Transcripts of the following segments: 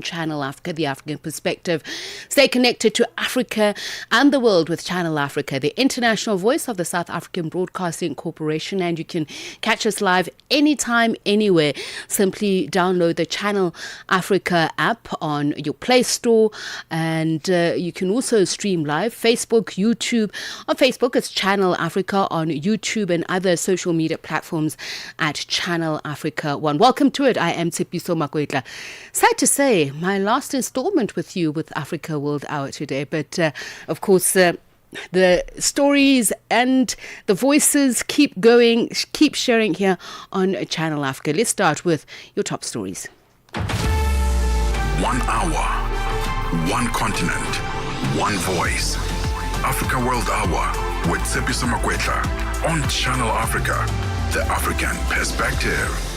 Channel Africa, the African perspective. Stay connected to Africa and the world with Channel Africa, the international voice of the South African Broadcasting Corporation. And you can catch us live anytime, anywhere. Simply download the Channel Africa app on your Play Store. And you can also stream live Facebook, YouTube. On Facebook, it's Channel Africa. On YouTube and other social media platforms at Channel Africa 1. Welcome to it. I am Tsepiso Makwetla. Sad to say, my last installment with you with Africa World Hour today. But of course, the stories and the voices keep going, keep sharing here on Channel Africa. Let's start with your top stories. 1 hour, one continent, one voice. Africa World Hour with Tsepiso Makwetla on Channel Africa, the African perspective.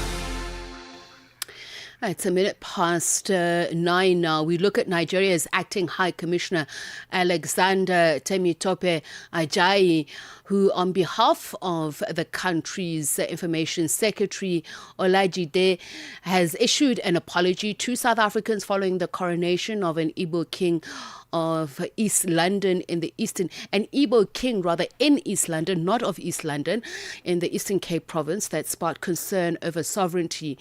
It's a minute past 9 now. We look at Nigeria's acting High Commissioner, Alexander Temitope Ajayi, who on behalf of the country's Information Secretary, Olajide, has issued an apology to South Africans following the coronation of an Igbo king of East London in the Eastern, an Igbo king rather in East London, not of East London, in the Eastern Cape province, that sparked concern over sovereignty,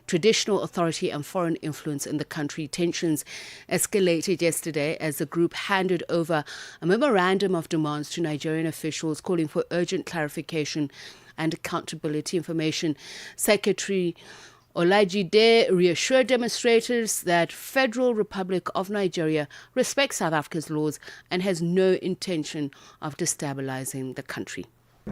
traditional authority and foreign influence in the country. Tensions escalated yesterday as the group handed over a memorandum of demands to Nigerian officials calling for urgent clarification and accountability. Information Secretary Olajide reassured demonstrators that Federal Republic of Nigeria respects South Africa's laws and has no intention of destabilizing the country.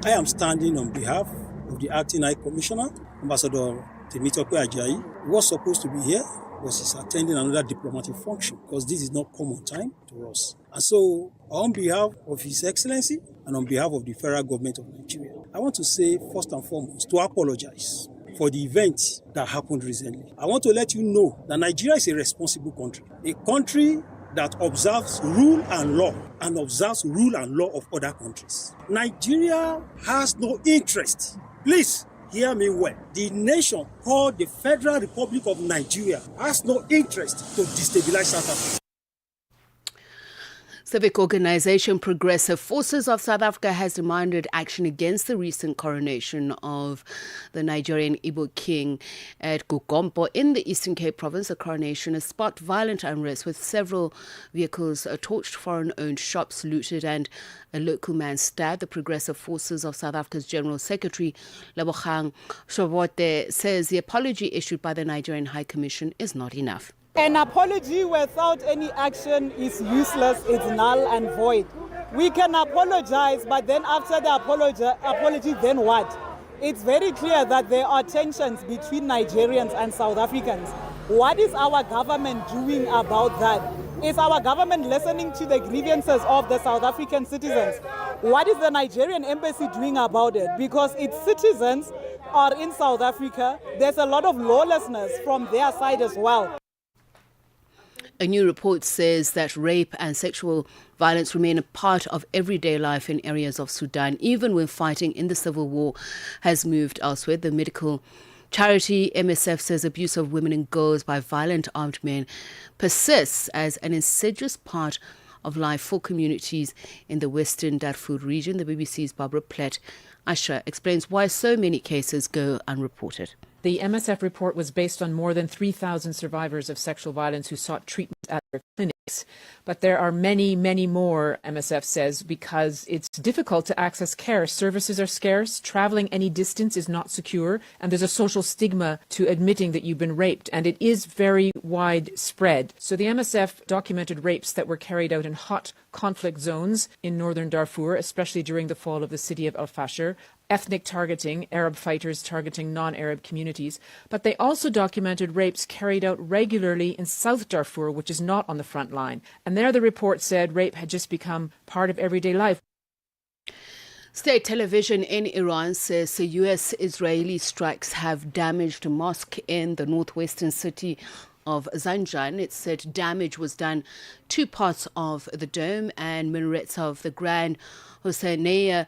I am standing on behalf of the Acting High Commissioner, Ambassador Temitope Ajayi. He was supposed to be here, but he's attending another diplomatic function because this is not common time to us. And so, on behalf of His Excellency and on behalf of the Federal Government of Nigeria, I want to say, first and foremost, to apologize for the events that happened recently. I want to let you know that Nigeria is a responsible country, a country that observes rule and law and observes rule and law of other countries. Nigeria has no interest. Please hear me well. The nation called the Federal Republic of Nigeria has no interest to destabilize South Africa. Civic organization Progressive Forces of South Africa has demanded action against the recent coronation of the Nigerian Igbo king at Gugompo in the Eastern Cape province. The coronation has sparked violent unrest with several vehicles torched, foreign-owned shops looted and a local man stabbed. The Progressive Forces of South Africa's General Secretary, Lebogang Shobote, says the apology issued by the Nigerian High Commission is not enough. An apology without any action is useless, it's null and void. We can apologize, but then after the apology, then what? It's very clear that there are tensions between Nigerians and South Africans. What is our government doing about that? Is our government listening to the grievances of the South African citizens? What is the Nigerian embassy doing about it? Because its citizens are in South Africa. There's a lot of lawlessness from their side as well. A new report says that rape and sexual violence remain a part of everyday life in areas of Sudan, even when fighting in the civil war has moved elsewhere. The medical charity MSF says abuse of women and girls by violent armed men persists as an insidious part of life for communities in the Western Darfur region. The BBC's Barbara Plett-Asher explains why so many cases go unreported. The MSF report was based on more than 3,000 survivors of sexual violence who sought treatment at their clinics. But there are many, many more, MSF says, because it's difficult to access care. Services are scarce, traveling any distance is not secure, and there's a social stigma to admitting that you've been raped, and it is very widespread. So the MSF documented rapes that were carried out in hot conflict zones in northern Darfur, especially during the fall of the city of El Fasher, ethnic targeting, Arab fighters targeting non-Arab communities, but they also documented rapes carried out regularly in South Darfur, which is not on the front line. And there the report said rape had just become part of everyday life. State television in Iran says the U.S.-Israeli strikes have damaged a mosque in the northwestern city of Zanjan. It said damage was done to parts of the dome and minarets of the Grand Hosseiniya,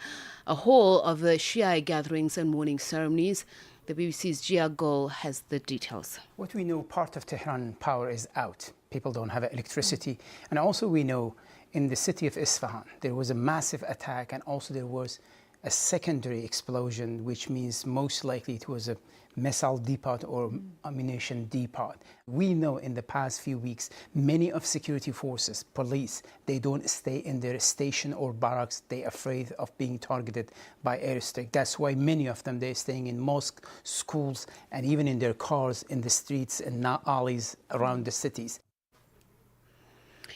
a hall of the Shia gatherings and mourning ceremonies. The BBC's Gia Gol has the details. What we know, part of Tehran power is out. People don't have electricity. And also we know in the city of Isfahan, there was a massive attack, and also there was a secondary explosion, which means most likely it was a missile depot or ammunition depot. We know in the past few weeks, many of security forces, police, they don't stay in their station or barracks. They're afraid of being targeted by airstrike. That's why many of them, they're staying in mosques, schools, and even in their cars in the streets and alleys around the cities.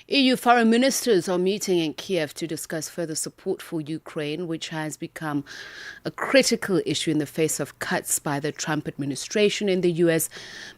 EU foreign ministers are meeting in Kiev to discuss further support for Ukraine, which has become a critical issue in the face of cuts by the Trump administration. In the US,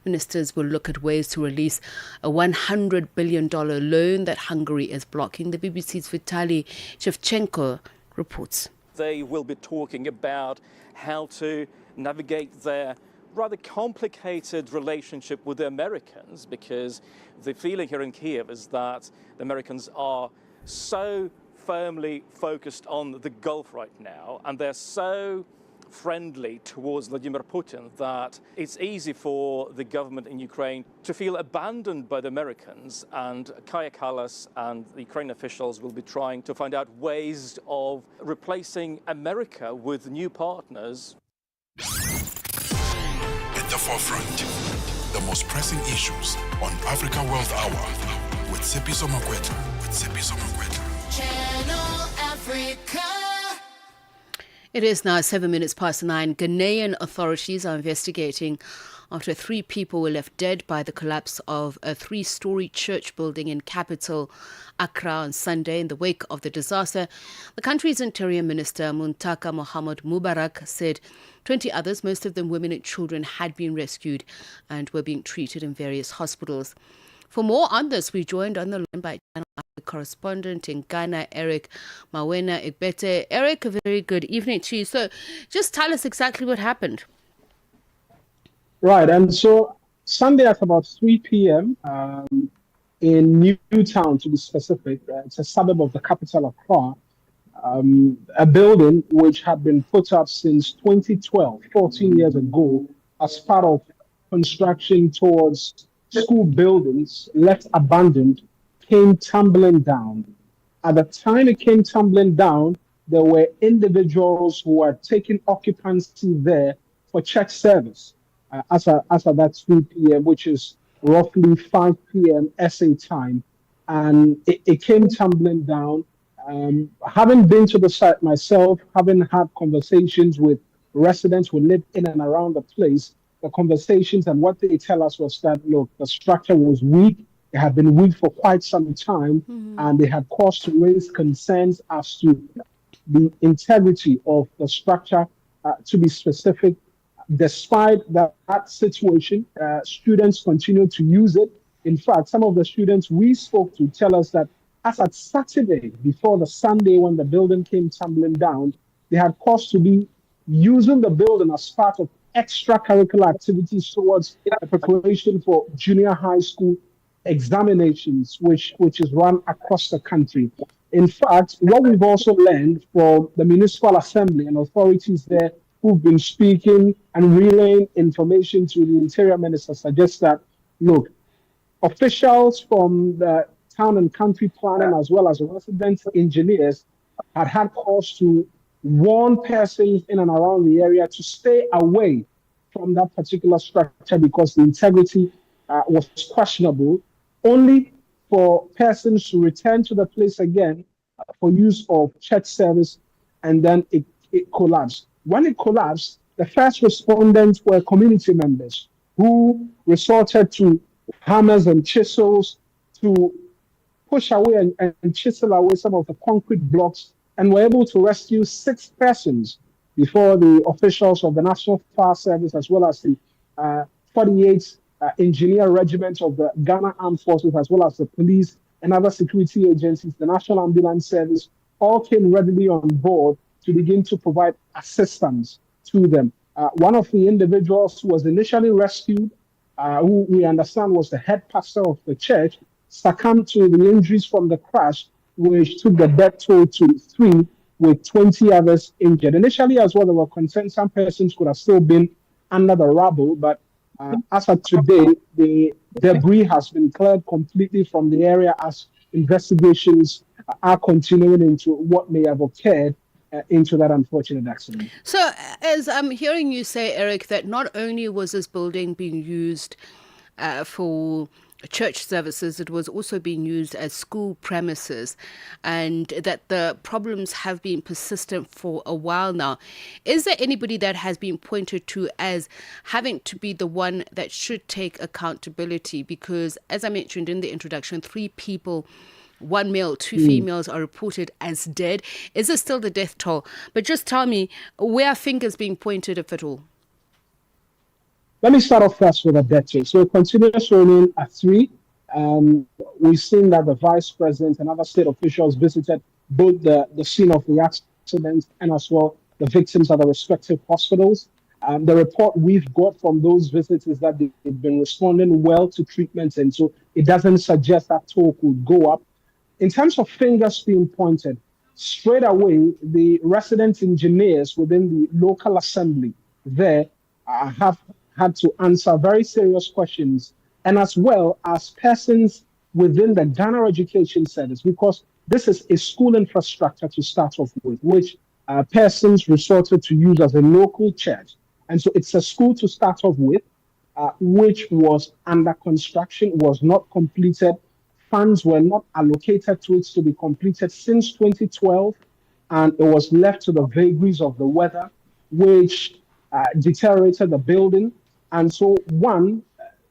ministers will look at ways to release a $100 billion loan that Hungary is blocking. The BBC's Vitaly Shevchenko reports. They will be talking about how to navigate their rather complicated relationship with the Americans, because the feeling here in Kiev is that the Americans are so firmly focused on the Gulf right now, and they're so friendly towards Vladimir Putin that it's easy for the government in Ukraine to feel abandoned by the Americans. And Kaja Kallas and the Ukrainian officials will be trying to find out ways of replacing America with new partners. At the forefront, the most pressing issues on Africa World Hour with Tsepiso Makwetla. Channel Africa. It is now 7:09. Ghanaian authorities are investigating after 3 people were left dead by the collapse of a 3-story church building in capital Accra on Sunday. In the wake of the disaster, the country's Interior Minister Muntaka Mohamed Mubarak said 20 others, most of them women and children, had been rescued and were being treated in various hospitals. For more on this, we joined on the line by Channel Africa correspondent in Ghana, Eric Mawena Igbete. Eric, a very good evening to you. So just tell us exactly what happened. Right, and so Sunday at about 3 p.m. In Newtown, to be specific, it's a suburb of the capital Accra, a building which had been put up since 2012, 14 years ago, as part of construction towards school buildings left abandoned, came tumbling down. At the time it came tumbling down, there were individuals who were taking occupancy there for church service. As at that 3 p.m., which is roughly 5 p.m. SA time, and it came tumbling down. Having been to the site myself, having had conversations with residents who live in and around the place, the conversations and what they tell us was that, look, the structure was weak. It had been weak for quite some time, and they had cause to raise concerns as to the integrity of the structure. To be specific, despite that situation, students continue to use it. In fact, some of the students we spoke to tell us that as at Saturday, before the Sunday when the building came tumbling down, they had cause to be using the building as part of extracurricular activities towards the preparation for junior high school examinations, which is run across the country. In fact, what we've also learned from the municipal assembly and authorities there who've been speaking and relaying information to the Interior Minister suggests that, look, officials from the town and country planning as well as resident engineers had cause to warn persons in and around the area to stay away from that particular structure because the integrity was questionable, only for persons to return to the place again for use of church service, and then it collapsed. When it collapsed, the first respondents were community members who resorted to hammers and chisels to push away and chisel away some of the concrete blocks, and were able to rescue 6 persons before the officials of the National Fire Service as well as the 48th Engineer Regiment of the Ghana Armed Forces as well as the police and other security agencies, the National Ambulance Service, all came readily on board to begin to provide assistance to them. One of the individuals who was initially rescued, who we understand was the head pastor of the church, succumbed to the injuries from the crash, which took the death toll to 3, with 20 others injured. Initially as well, there were concerns some persons could have still been under the rubble, but as of today, the debris has been cleared completely from the area as investigations are continuing into what may have occurred into that unfortunate accident. So, as I'm hearing you say, Eric, that not only was this building being used for church services, it was also being used as school premises, and that the problems have been persistent for a while now. Is there anybody that has been pointed to as having to be the one that should take accountability? Because, as I mentioned in the introduction, 3 people, 1 male, 2 females are reported as dead. Is this still the death toll? But just tell me, where are fingers being pointed, if at all? Let me start off first with the death toll. So it continues to remain at 3. We've seen that the vice president and other state officials visited both the scene of the accident and as well the victims at the respective hospitals. The report we've got from those visits is that they've been responding well to treatments, and so it doesn't suggest that toll could go up. In terms of fingers being pointed, straight away, the resident engineers within the local assembly there have had to answer very serious questions, and as well as persons within the Ghana Education Service, because this is a school infrastructure to start off with, which persons resorted to use as a local church. And so it's a school to start off with, which was under construction, was not completed. Funds were not allocated to it to be completed since 2012, and it was left to the vagaries of the weather, which deteriorated the building. And so,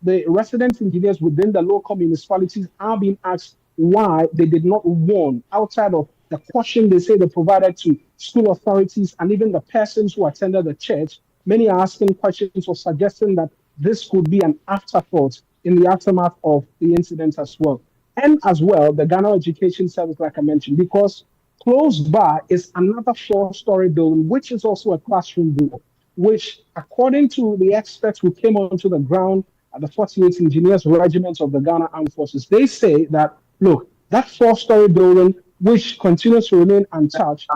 the resident engineers within the local municipalities are being asked why they did not warn, outside of the caution they say they provided to school authorities and even the persons who attended the church. Many are asking questions or suggesting that this could be an afterthought in the aftermath of the incident as well. And as well, the Ghana Education Service, like I mentioned, because close by is another 4-story building, which is also a classroom building, which, according to the experts who came onto the ground at the 48th Engineers Regiment of the Ghana Armed Forces, they say that, look, that 4-story building, which continues to remain untouched,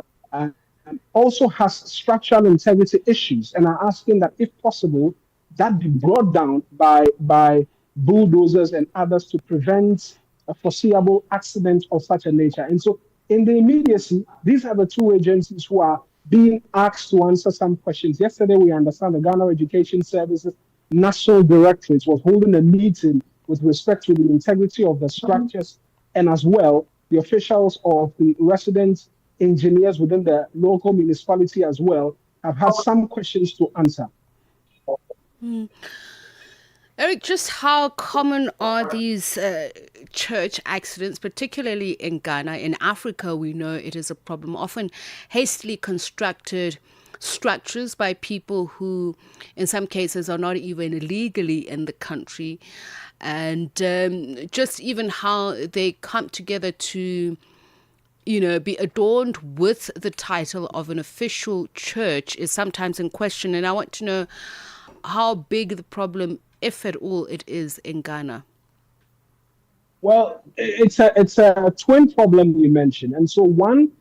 also has structural integrity issues, and are asking that, if possible, that be brought down by bulldozers and others to prevent a foreseeable accident of such a nature. And so, in the immediacy, these are the 2 agencies who are being asked to answer some questions. Yesterday, we understand the Ghana Education Services National Directorate was holding a meeting with respect to the integrity of the structures, and as well, the officials of the resident engineers within the local municipality as well have had some questions to answer. Eric, just how common are these church accidents, particularly in Ghana? In Africa, we know it is a problem. Often hastily constructed structures by people who, in some cases, are not even legally in the country. And just even how they come together to, be adorned with the title of an official church is sometimes in question. And I want to know how big the problem, if at all, it is in Ghana. Well, it's a twin problem you mentioned. And so, one,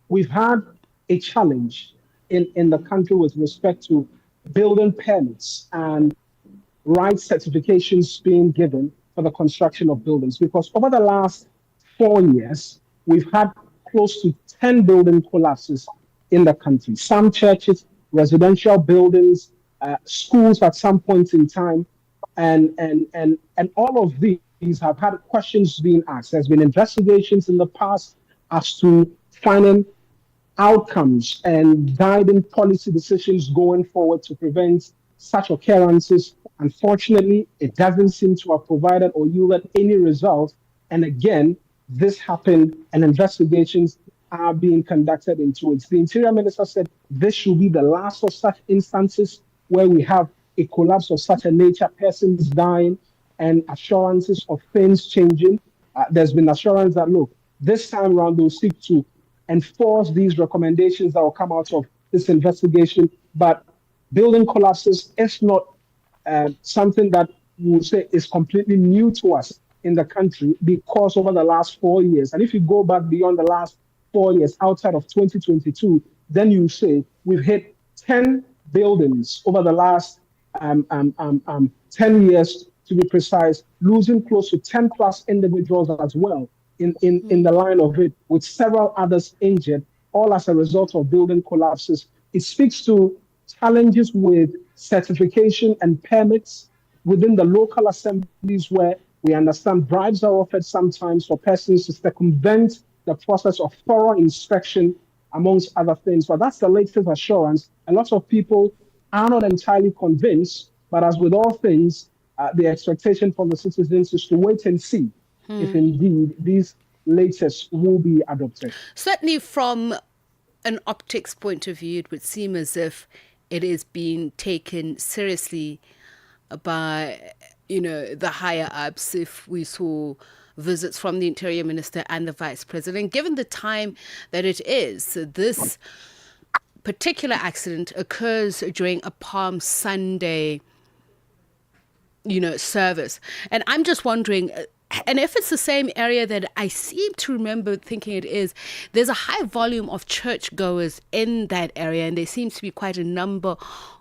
we've had a challenge in the country with respect to building permits and right certifications being given for the construction of buildings. Because over the last 4 years, we've had close to 10 building collapses in the country. Some churches, residential buildings, schools at some point in time, and all of these have had questions being asked. There's been investigations in the past as to finding outcomes and guiding policy decisions going forward to prevent such occurrences. Unfortunately, it doesn't seem to have provided or yielded any results. And again, this happened and investigations are being conducted into it. The Interior Minister said this should be the last of such instances where we have a collapse of such a nature, persons dying, and assurances of things changing. There's been assurance that, look, this time around they'll seek to enforce these recommendations that will come out of this investigation. But building collapses is not something that we would say is completely new to us in the country, because over the last 4 years, and if you go back beyond the last 4 years, outside of 2022, then you say we've hit 10 buildings over the last 10 years to be precise, losing close to 10 plus individuals as well in the line of it, with several others injured, all as a result of building collapses. It speaks to challenges with certification and permits within the local assemblies, where we understand bribes are offered sometimes for persons to circumvent the process of thorough inspection, amongst other things. But that's the latest assurance. A lot of people are not entirely convinced, but as with all things, the expectation from the citizens is to wait and see if indeed these latest will be adopted. Certainly from an optics point of view, it would seem as if it is being taken seriously by, the higher ups. If we saw visits from the Interior Minister and the Vice President, given the time that it is, this particular accident occurs during a Palm Sunday, service. And I'm just wondering, and if it's the same area that I seem to remember thinking it is, there's a high volume of churchgoers in that area, and there seems to be quite a number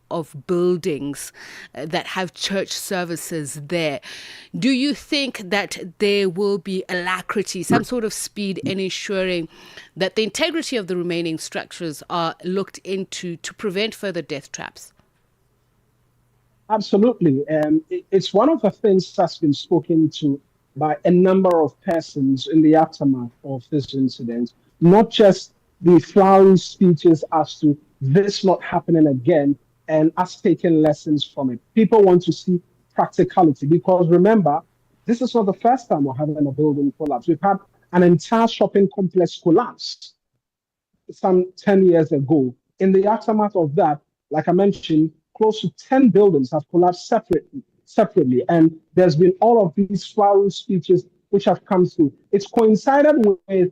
of buildings that have church services there. Do you think that there will be alacrity, some sort of speed in ensuring that the integrity of the remaining structures are looked into to prevent further death traps? Absolutely. It's one of the things that's been spoken to by a number of persons in the aftermath of this incident, not just the flowery speeches as to this not happening again and us taking lessons from it. People want to see practicality, because remember, this is not the first time we're having a building collapse. We've had an entire shopping complex collapse some 10 years ago. In the aftermath of that, like I mentioned, close to 10 buildings have collapsed separately. And there's been all of these flowery speeches which have come through. It's coincided with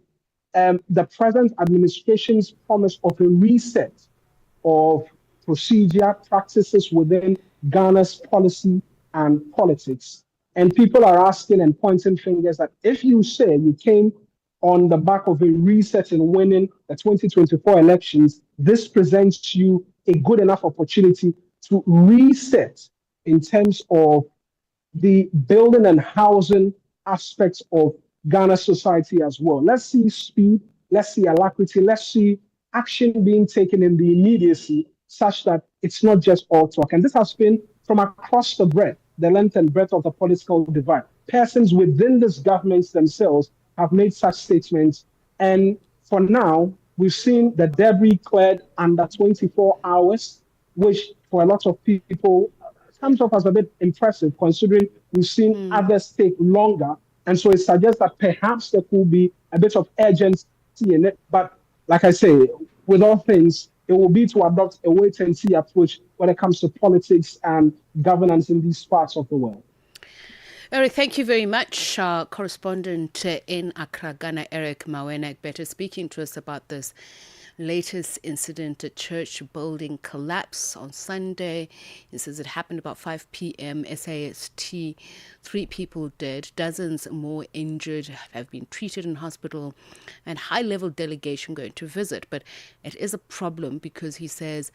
the present administration's promise of a reset of procedure, practices within Ghana's policy and politics. And people are asking and pointing fingers that if you say you came on the back of a reset in winning the 2024 elections, this presents you a good enough opportunity to reset in terms of the building and housing aspects of Ghana's society as well. Let's see speed, let's see alacrity, let's see action being taken in the immediacy, such that it's not just all talk. And this has been from across the breadth, the length and breadth of the political divide. Persons within this government themselves have made such statements. And for now, we've seen the debris cleared under 24 hours, which for a lot of people comes off as a bit impressive, considering we've seen others take longer. And so it suggests that perhaps there could be a bit of urgency in it. But like I say, with all things, it will be to adopt a wait-and-see approach when it comes to politics and governance in these parts of the world. Eric, thank you very much. Correspondent in Accra, Ghana, Eric Mawenek, better speaking to us about this latest incident, a church building collapse on Sunday. He says it happened about 5 p.m. SAST, 3 people dead, dozens more injured, have been treated in hospital, and high-level delegation going to visit. But it is a problem because he says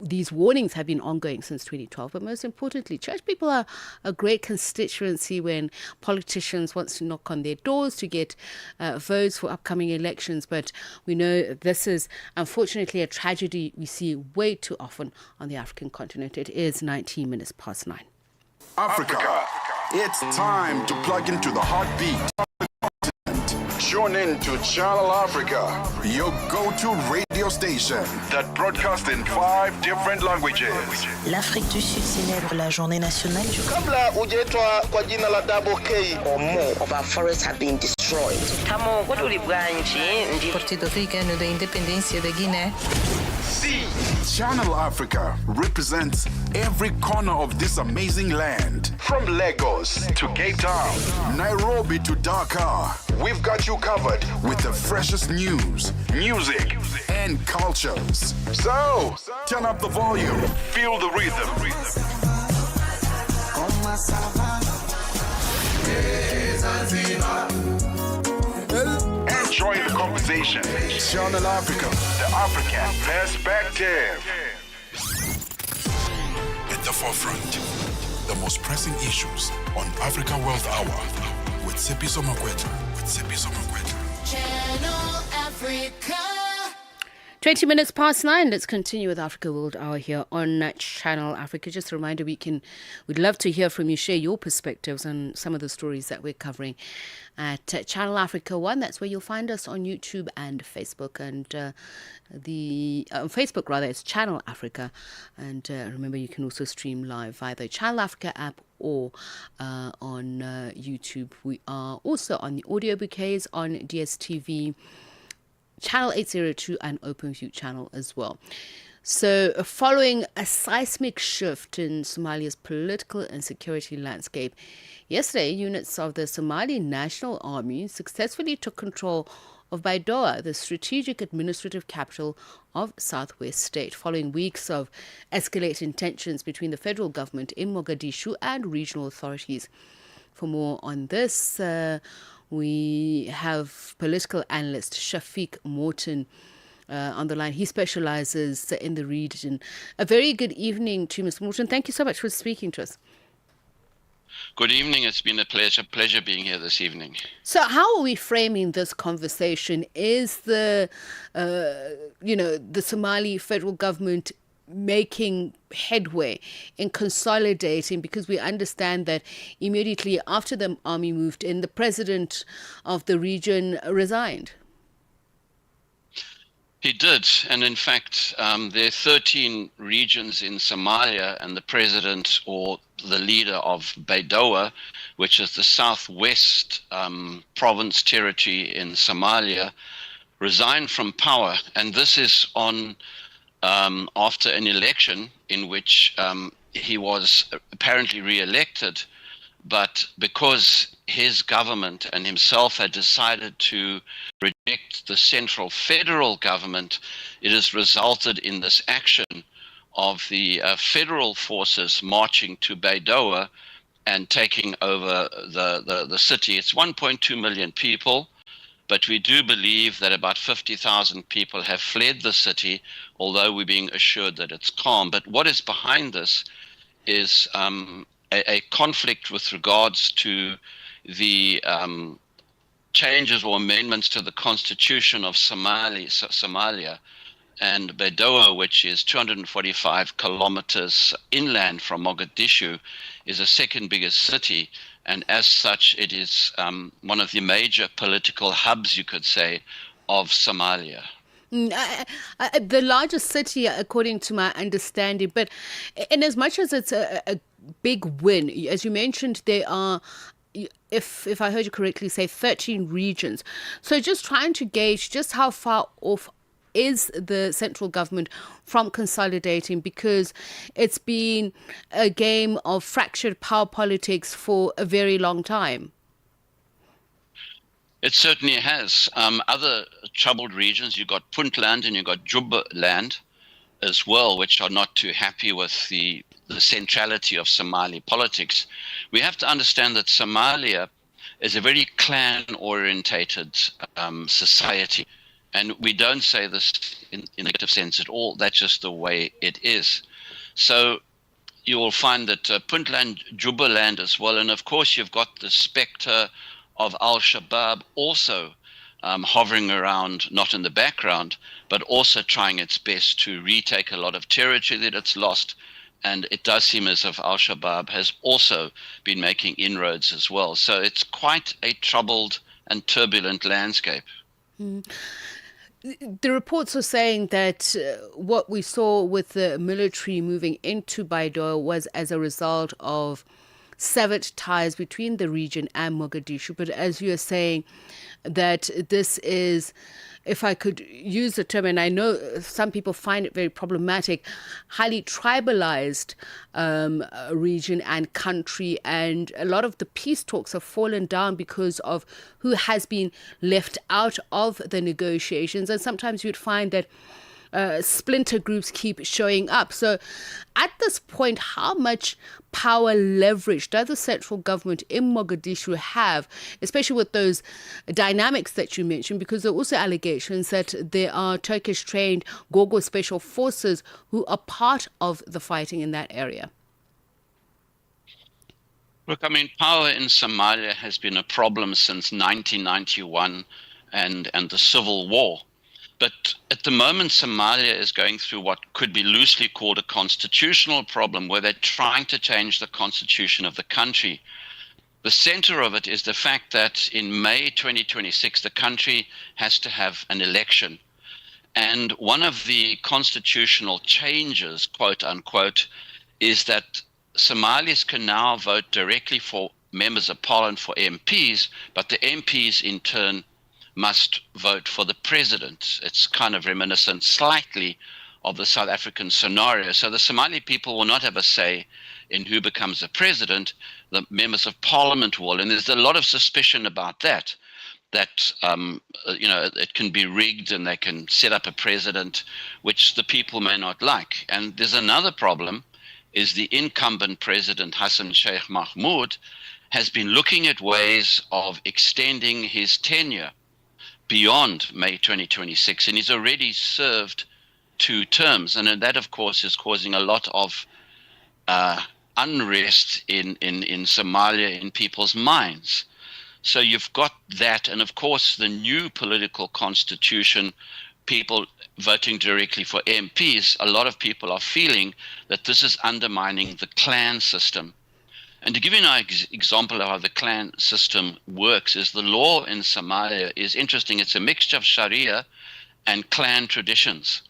these warnings have been ongoing since 2012. But most importantly, church people are a great constituency when politicians want to knock on their doors to get votes for upcoming elections. But we know this is unfortunately a tragedy we see way too often on the African continent. It is 19 minutes past 9. Africa, it's time to plug into the heartbeat of the continent. Tune in to Channel Africa, your go-to radio station that broadcasts in 5 different languages. L'Afrique du Sud célèbre la journée nationale du Kabla hujaitwa kwa jina la Double K, or more of our forests have been destroyed. Partido Africano da Independência da Guiné. Channel Africa represents every corner of this amazing land. From Lagos to Cape Town, Nairobi to Dakar, we've got you covered with the freshest news, music, and cultures. So, turn up the volume, feel the rhythm. Enjoy the conversation. Channel Africa, the African perspective. the forefront. The most pressing issues on Africa World Hour with Tsepiso Makwetla. Channel Africa. 20 minutes past 9. Let's continue with Africa World Hour here on Channel Africa. Just a reminder, we'd love to hear from you, share your perspectives on some of the stories that we're covering at Channel Africa 1. That's where you'll find us on YouTube and Facebook. And Facebook, it's Channel Africa. And remember, you can also stream live via the Channel Africa app or on YouTube. We are also on the audio bouquets on DSTV, Channel 802 and OpenView channel as well. So following a seismic shift in Somalia's political and security landscape, yesterday units of the Somali National Army successfully took control of Baidoa, the strategic administrative capital of Southwest State, following weeks of escalating tensions between the federal government in Mogadishu and regional authorities. For more on this, we have political analyst Shafiq Morton on the line. He specializes in the region. A very good evening to Mr. Morton. Thank you so much for speaking to us. Good evening. It's been a pleasure being here this evening. So how are we framing this conversation? Is the Somali federal government making headway in consolidating, because we understand that immediately after the army moved in, the president of the region resigned? He did, and in fact, there are 13 regions in Somalia, and the president or the leader of Baidoa, which is the southwest province territory in Somalia, resigned from power, and this is on after an election in which he was apparently re-elected, but because his government and himself had decided to reject the central federal government, it has resulted in this action of the federal forces marching to Baidoa and taking over the city. It's 1.2 million people, but we do believe that about 50,000 people have fled the city, although we're being assured that it's calm. But what is behind this is a conflict with regards to the changes or amendments to the constitution of Somalia. And Baidoa, which is 245 kilometers inland from Mogadishu, is the second biggest city. And as such, it is one of the major political hubs, you could say, of Somalia. The largest city, according to my understanding. But in as much as it's a big win, as you mentioned, there are, if I heard you correctly, say 13 regions. So just trying to gauge just how far off is the central government from consolidating, because it's been a game of fractured power politics for a very long time. It certainly has. Other troubled regions, you've got Puntland and you've got Jubaland as well, which are not too happy with the centrality of Somali politics. We have to understand that Somalia is a very clan-orientated society. And we don't say this in a negative sense at all. That's just the way it is. So you will find that Puntland, Jubaland as well. And of course, you've got the specter of Al-Shabaab also hovering around, not in the background, but also trying its best to retake a lot of territory that it's lost. And it does seem as if Al-Shabaab has also been making inroads as well. So it's quite a troubled and turbulent landscape. The reports are saying that what we saw with the military moving into Baidoa was as a result of severed ties between the region and Mogadishu. But as you are saying, that this is, if I could use the term, and I know some people find it very problematic, highly tribalized region and country, and a lot of the peace talks have fallen down because of who has been left out of the negotiations. And sometimes you'd find that splinter groups keep showing up. So at this point, how much power leverage does the central government in Mogadishu have, especially with those dynamics that you mentioned? Because there are also allegations that there are Turkish-trained Gogo special forces who are part of the fighting in that area. Look, I mean, power in Somalia has been a problem since 1991 and the civil war. But at the moment, Somalia is going through what could be loosely called a constitutional problem, where they're trying to change the constitution of the country. The center of it is the fact that in May 2026, the country has to have an election. And one of the constitutional changes, quote unquote, is that Somalis can now vote directly for members of parliament, for MPs, but the MPs in turn must vote for the president. It's kind of reminiscent slightly of the South African scenario. So the Somali people will not have a say in who becomes the president. The members of parliament will. And there's a lot of suspicion about that it can be rigged and they can set up a president, which the people may not like. And there's another problem, is the incumbent president, Hassan Sheikh Mahmoud, has been looking at ways of extending his tenure beyond May 2026, and he's already served 2 terms. And that, of course, is causing a lot of unrest in Somalia, in people's minds. So you've got that, and of course the new political constitution, people voting directly for MPs, a lot of people are feeling that this is undermining the clan system. And to give you an example of how the clan system works, is the law in Somalia is interesting. It's a mixture of Sharia and clan traditions.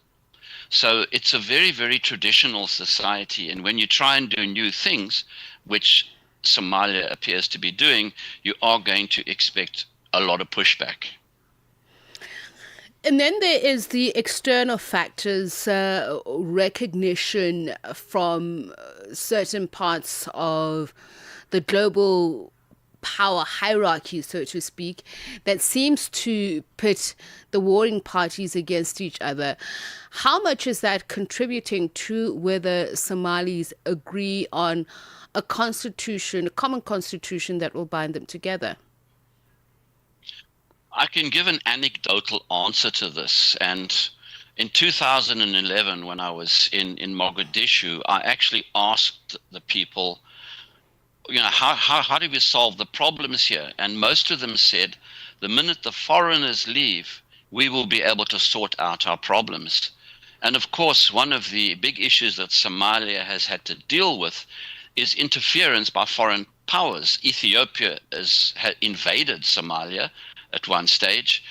So it's a very, very traditional society. And when you try and do new things, which Somalia appears to be doing, you are going to expect a lot of pushback. And then there is the external factors, recognition from certain parts of the global power hierarchy, so to speak, that seems to pit the warring parties against each other. How much is that contributing to whether Somalis agree on a constitution, a common constitution that will bind them together? I can give an anecdotal answer to this. And in 2011, when I was in Mogadishu, I actually asked the people, how do we solve the problems here? And most of them said, the minute the foreigners leave, we will be able to sort out our problems. And of course, one of the big issues that Somalia has had to deal with is interference by foreign powers. Ethiopia has invaded Somalia at one stage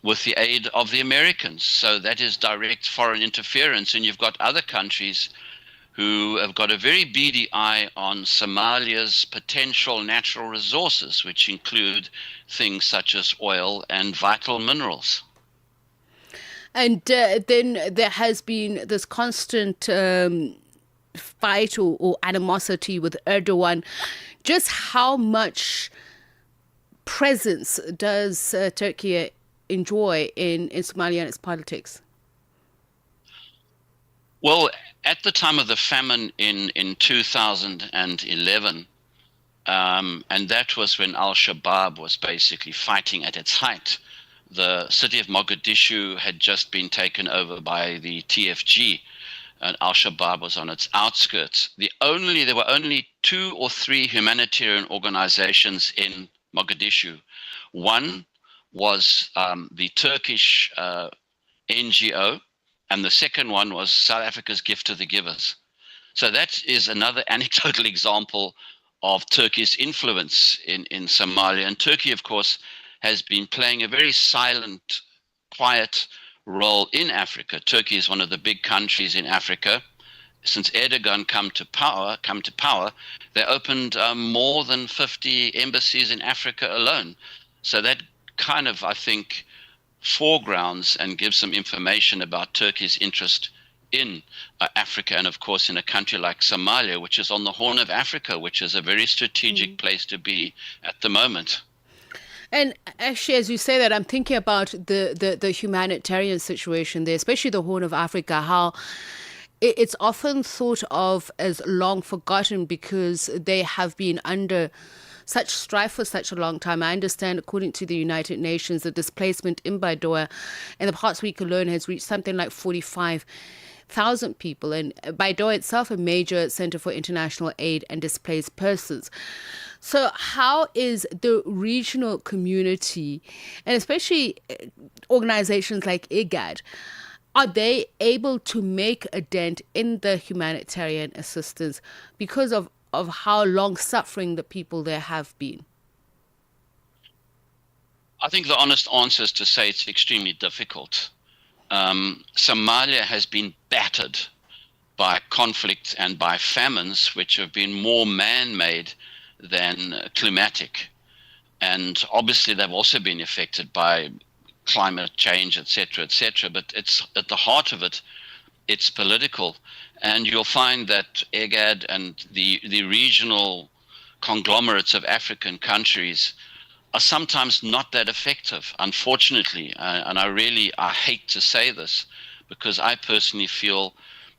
with the aid of the Americans. So that is direct foreign interference. And you've got other countries who have got a very beady eye on Somalia's potential natural resources, which include things such as oil and vital minerals. And then there has been this constant fight or animosity with Erdogan. Just how much presence does Turkey enjoy in Somalia and its politics? Well, at the time of the famine in 2011, and that was when al-Shabaab was basically fighting at its height, the city of Mogadishu had just been taken over by the TFG, and al-Shabaab was on its outskirts. There were only 2 or 3 humanitarian organizations in Mogadishu. One was the Turkish NGO, and the second one was South Africa's Gift to the Givers. So that is another anecdotal example of Turkey's influence in Somalia. And Turkey, of course, has been playing a very silent, quiet role in Africa. Turkey is one of the big countries in Africa. Since Erdogan come to power, they opened more than 50 embassies in Africa alone. So that kind of, I think, foregrounds and gives some information about Turkey's interest in Africa, and of course in a country like Somalia, which is on the Horn of Africa, which is a very strategic place to be at the moment. And actually, as you say that, I'm thinking about the humanitarian situation there, especially the Horn of Africa, how it's often thought of as long forgotten because they have been under such strife for such a long time. I understand, according to the United Nations, the displacement in Baidoa and the parts week alone has reached something like 45,000 1,000 people, and Baidoa itself a major center for international aid and displaced persons. So how is the regional community, and especially organizations like IGAD, are they able to make a dent in the humanitarian assistance because of how long-suffering the people there have been? I think the honest answer is to say it's extremely difficult. Somalia has been battered by conflict and by famines, which have been more man-made than climatic. And obviously they've also been affected by climate change, etc., etc. But it's at the heart of it, it's political. And you'll find that IGAD and the regional conglomerates of African countries are sometimes not that effective, unfortunately. And I hate to say this, because I personally feel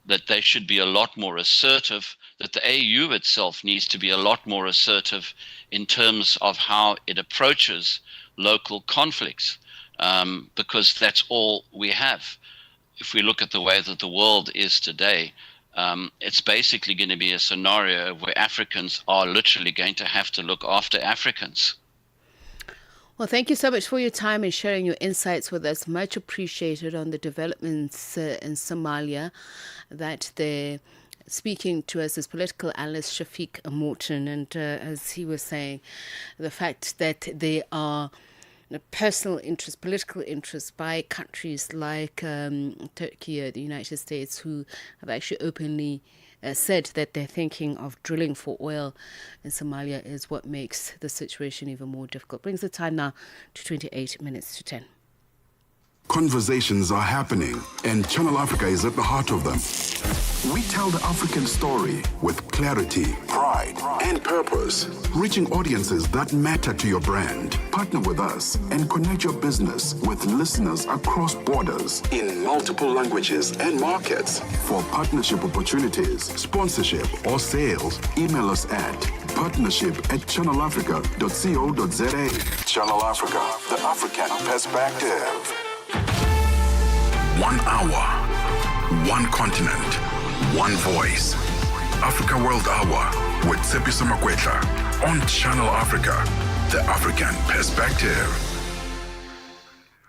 that they should be a lot more assertive, that the AU itself needs to be a lot more assertive in terms of how it approaches local conflicts, because that's all we have. If we look at the way that the world is today, it's basically going to be a scenario where Africans are literally going to have to look after Africans. Well, thank you so much for your time and sharing your insights with us. Much appreciated on the developments in Somalia that they're speaking to us as political analyst Shafiq Morton. And as he was saying, the fact that there are personal interests, political interests by countries like Turkey or the United States, who have actually openly said that they're thinking of drilling for oil in Somalia, is what makes the situation even more difficult. Brings the time now to 28 minutes to 10. Conversations are happening, and Channel Africa is at the heart of them. We tell the African story with clarity, pride, and purpose, reaching audiences that matter to your brand. Partner with us and connect your business with listeners across borders in multiple languages and markets. For partnership opportunities, sponsorship, or sales, email us at partnership@channelafrica.co.za. Channel Africa, the African perspective. 1 hour, one continent, one voice. Africa World Hour with Tsepiso Makwetla on Channel Africa, the African perspective.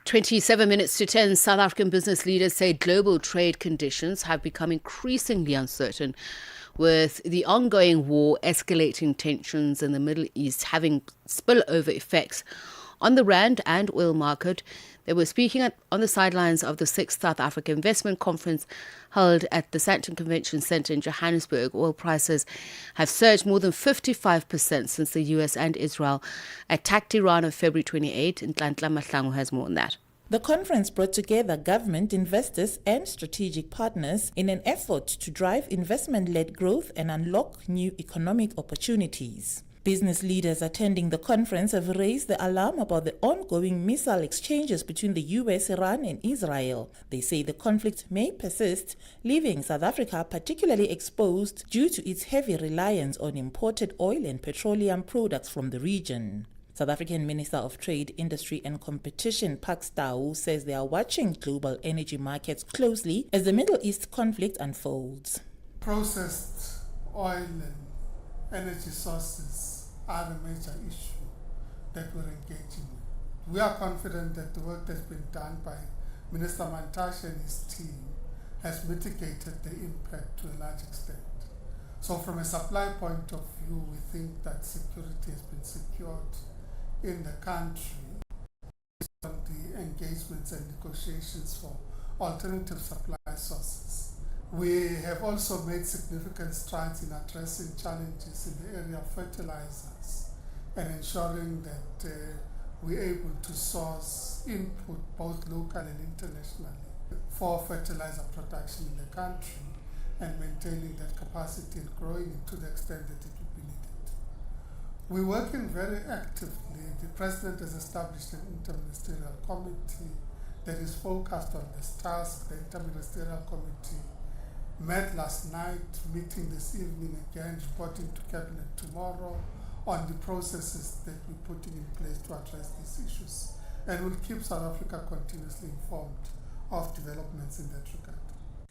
27 minutes to 10, South African business leaders say global trade conditions have become increasingly uncertain, with the ongoing war, escalating tensions in the Middle East having spillover effects on the rand and oil market. They were speaking on the sidelines of the 6th South Africa Investment Conference held at the Sandton Convention Centre in Johannesburg. Oil prices have surged more than 55% since the US and Israel attacked Iran on February 28. And Ntlanhla Mahlangu has more on that. The conference brought together government, investors and strategic partners in an effort to drive investment-led growth and unlock new economic opportunities. Business leaders attending the conference have raised the alarm about the ongoing missile exchanges between the US, Iran and Israel. They say the conflict may persist, leaving South Africa particularly exposed due to its heavy reliance on imported oil and petroleum products from the region. South African Minister of Trade, Industry and Competition, Pak Stau, says they are watching global energy markets closely as the Middle East conflict unfolds. Processed oil and energy sources are a major issue that we're engaging with. We are confident that the work that's been done by Minister Mantashe and his team has mitigated the impact to a large extent. So from a supply point of view, we think that security has been secured in the country based on the engagements and negotiations for alternative supply sources. We have also made significant strides in addressing challenges in the area of fertilizers and ensuring that we're able to source input both locally and internationally for fertilizer production in the country and maintaining that capacity and growing it to the extent that it would be needed. We're working very actively. The President has established an interministerial committee that is focused on this task. The interministerial committee met last night, meeting this evening again, reporting to Cabinet tomorrow on the processes that we're putting in place to address these issues. And we'll keep South Africa continuously informed of developments in that regard.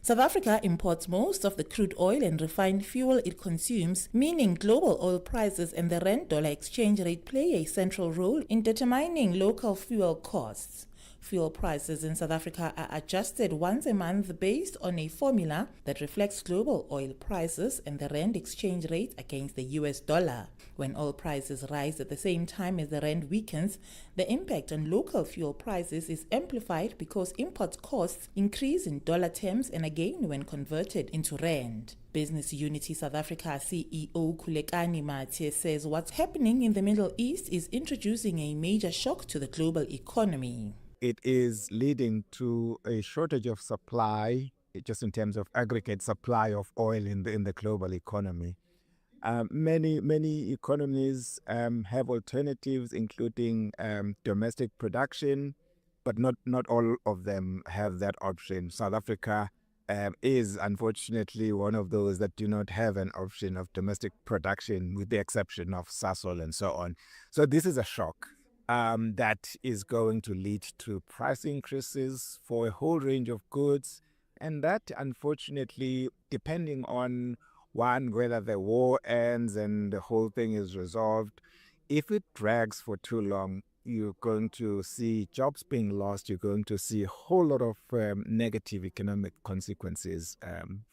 South Africa imports most of the crude oil and refined fuel it consumes, meaning global oil prices and the rand-dollar exchange rate play a central role in determining local fuel costs. Fuel prices in South Africa are adjusted once a month based on a formula that reflects global oil prices and the rand exchange rate against the US dollar. When oil prices rise at the same time as the rand weakens, the impact on local fuel prices is amplified because import costs increase in dollar terms and again when converted into rand. Business Unity South Africa CEO Khulekani Mathe says what's happening in the Middle East is introducing a major shock to the global economy. It is leading to a shortage of supply, just in terms of aggregate supply of oil in the global economy. Many economies have alternatives, including domestic production, but not all of them have that option. South Africa is unfortunately one of those that do not have an option of domestic production, with the exception of Sasol and so on. So this is a shock that is going to lead to price increases for a whole range of goods. And that, unfortunately, depending on whether the war ends and the whole thing is resolved, if it drags for too long, you're going to see jobs being lost. You're going to see a whole lot of negative economic consequences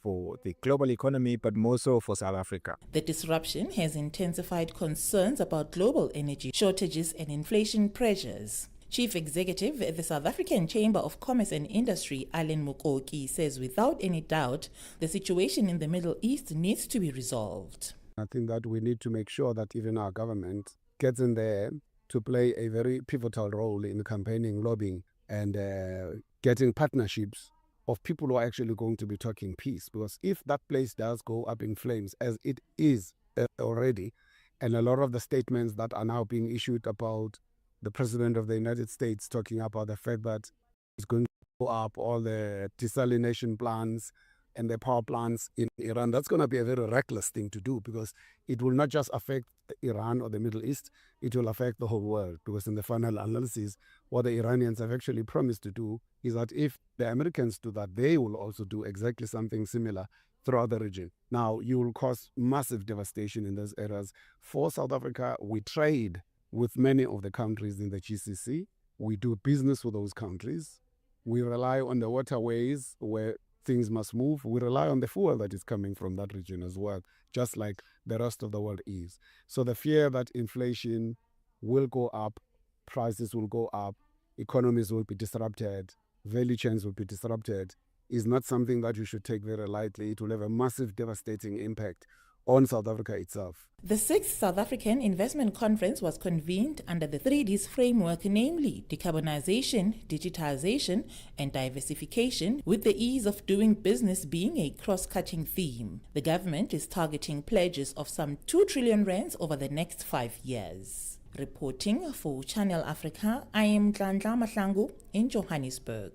for the global economy, but more so for South Africa. The disruption has intensified concerns about global energy shortages and inflation pressures. Chief Executive at the South African Chamber of Commerce and Industry, Alan Mukoki, says without any doubt, the situation in the Middle East needs to be resolved. I think that we need to make sure that even our government gets in there to play a very pivotal role in campaigning, lobbying, and getting partnerships of people who are actually going to be talking peace. Because if that place does go up in flames, as it is already, and a lot of the statements that are now being issued about the President of the United States talking about the fact that it's going to go up all the desalination plants and the power plants in Iran, that's going to be a very reckless thing to do, because it will not just affect Iran or the Middle East, it will affect the whole world. Because in the final analysis, what the Iranians have actually promised to do is that if the Americans do that, they will also do exactly something similar throughout the region. Now, you will cause massive devastation in those areas. For South Africa, we trade with many of the countries in the GCC. We do business with those countries. We rely on the waterways where things must move. We rely on the fuel that is coming from that region as well, just like the rest of the world is. So the fear that inflation will go up, prices will go up, economies will be disrupted, value chains will be disrupted, is not something that you should take very lightly. It will have a massive, devastating impact on South Africa itself. The 6th South African Investment Conference was convened under the 3Ds framework, namely decarbonization, digitization, and diversification, with the ease of doing business being a cross-cutting theme. The government is targeting pledges of some 2 trillion rands over the next 5 years. Reporting for Channel Africa, I am Tlandla Mahlangu in Johannesburg.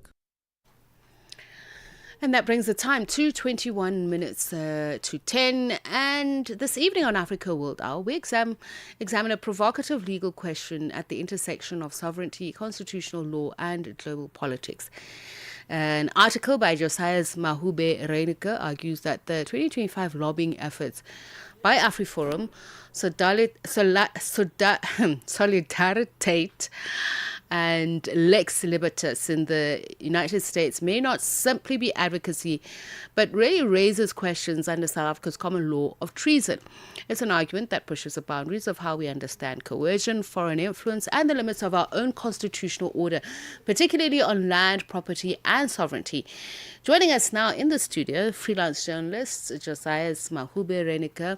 And that brings the time to 21 minutes to 10. And this evening on Africa World Hour, we examine a provocative legal question at the intersection of sovereignty, constitutional law, and global politics. An article by Josias Mahube Reineke argues that the 2025 lobbying efforts by AfriForum Solidaritate and Lex Libertas in the United States may not simply be advocacy, but really raises questions under South Africa's common law of treason. It's an argument that pushes the boundaries of how we understand coercion, foreign influence, and the limits of our own constitutional order, particularly on land, property, and sovereignty. Joining us now in the studio, freelance journalist Josias Mahube Reineke,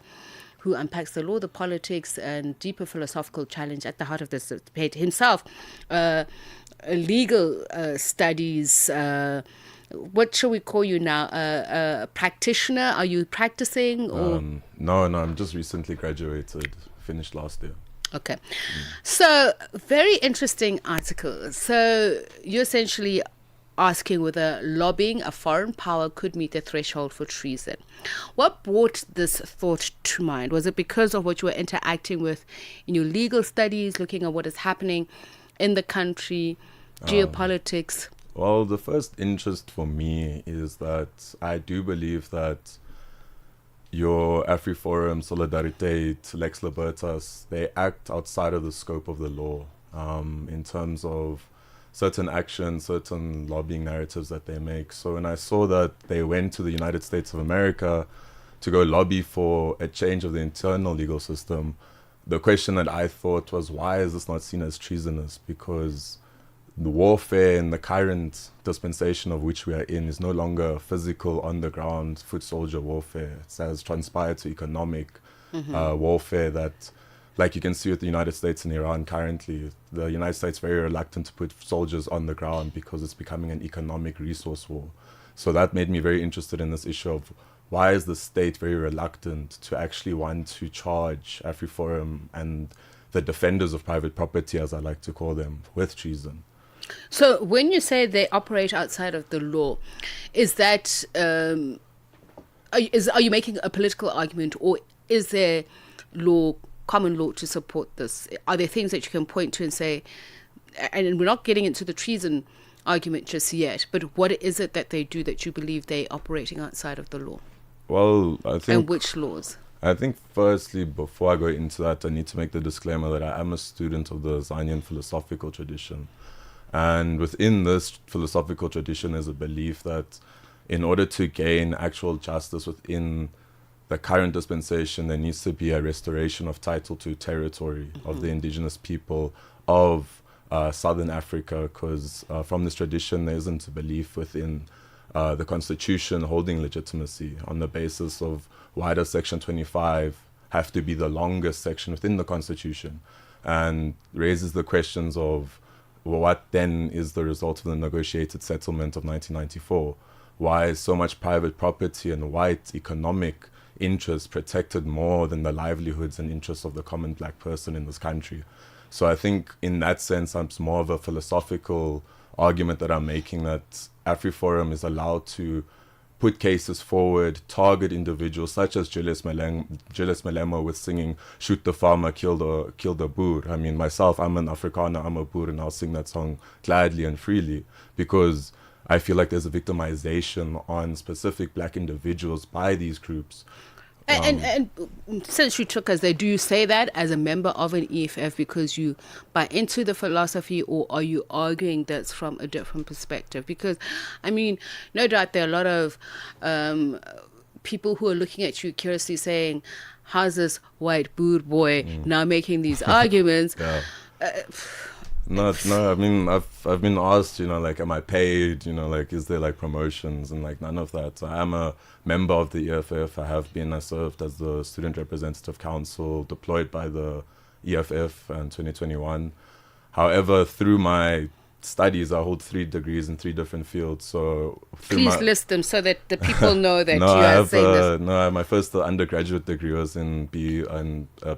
who unpacks the law, the politics, and deeper philosophical challenge at the heart of this debate. Himself, legal studies, what shall we call you now? A practitioner? Are you practicing? Or? No, I'm just recently graduated, finished last year. Okay. So, very interesting article. So, you're essentially asking whether lobbying a foreign power could meet the threshold for treason. What brought this thought to mind? Was it because of what you were interacting with in your legal studies, looking at what is happening in the country, geopolitics? Well, the first interest for me is that I do believe that your AfriForum, Solidarité, Lex Libertas, they act outside of the scope of the law in terms of certain actions, certain lobbying narratives that they make. So when I saw that they went to the United States of America to go lobby for a change of the internal legal system, the question that I thought was, why is this not seen as treasonous? Because the warfare in the current dispensation of which we are in is no longer physical, on-the-ground, foot soldier warfare. It has transpired to economic warfare that, like you can see with the United States and Iran currently, the United States very reluctant to put soldiers on the ground because it's becoming an economic resource war. So that made me very interested in this issue of why is the state very reluctant to actually want to charge AfriForum and the defenders of private property, as I like to call them, with treason. So when you say they operate outside of the law, is that are you making a political argument, or is there common law to support this? Are there things that you can point to and say, and we're not getting into the treason argument just yet, but what is it that they do that you believe they're operating outside of the law? Well, I think... And which laws? I think firstly, before I go into that, I need to make the disclaimer that I am a student of the Zanyan philosophical tradition. And within this philosophical tradition is a belief that in order to gain actual justice within the current dispensation, there needs to be a restoration of title to territory of the indigenous people of Southern Africa, because from this tradition, there isn't a belief within the Constitution holding legitimacy on the basis of why does Section 25 have to be the longest section within the Constitution, and raises the questions of, well, what then is the result of the negotiated settlement of 1994? Why is so much private property and white economic interests protected more than the livelihoods and interests of the common black person in this country? So I think in that sense, it's more of a philosophical argument that I'm making, that AfriForum is allowed to put cases forward, target individuals such as Julius Malema with singing "Shoot the Farmer, Kill the Boer." I mean, myself, I'm an Afrikaner, I'm a Boer, and I'll sing that song gladly and freely because I feel like there's a victimization on specific black individuals by these groups. And since you took us there, do you say that as a member of an EFF because you buy into the philosophy, or are you arguing that's from a different perspective? Because, I mean, no doubt there are a lot of people who are looking at you curiously saying, how's this white Boer boy now making these arguments? No, I mean, I've been asked, like, am I paid? Like, is there like promotions? And like, none of that. So I am a member of the EFF. I served as the Student Representative Council deployed by the EFF in 2021. However, through my studies, I hold 3 degrees in 3 different fields. So please list them so that the people know that you are saying this. No, my first undergraduate degree was in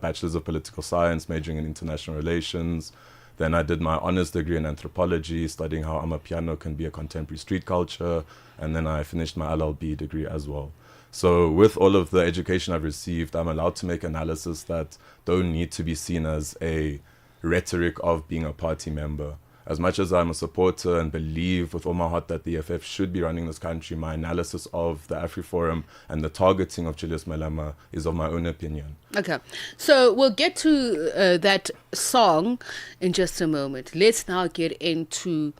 Bachelor's of Political Science, majoring in International Relations. Then I did my honors degree in anthropology, studying how Amapiano can be a contemporary street culture. And then I finished my LLB degree as well. So with all of the education I've received, I'm allowed to make analysis that don't need to be seen as a rhetoric of being a party member. As much as I'm a supporter and believe with all my heart that the EFF should be running this country, my analysis of the AfriForum and the targeting of Julius Malema is of my own opinion. Okay, so we'll get to that song in just a moment. Let's now get into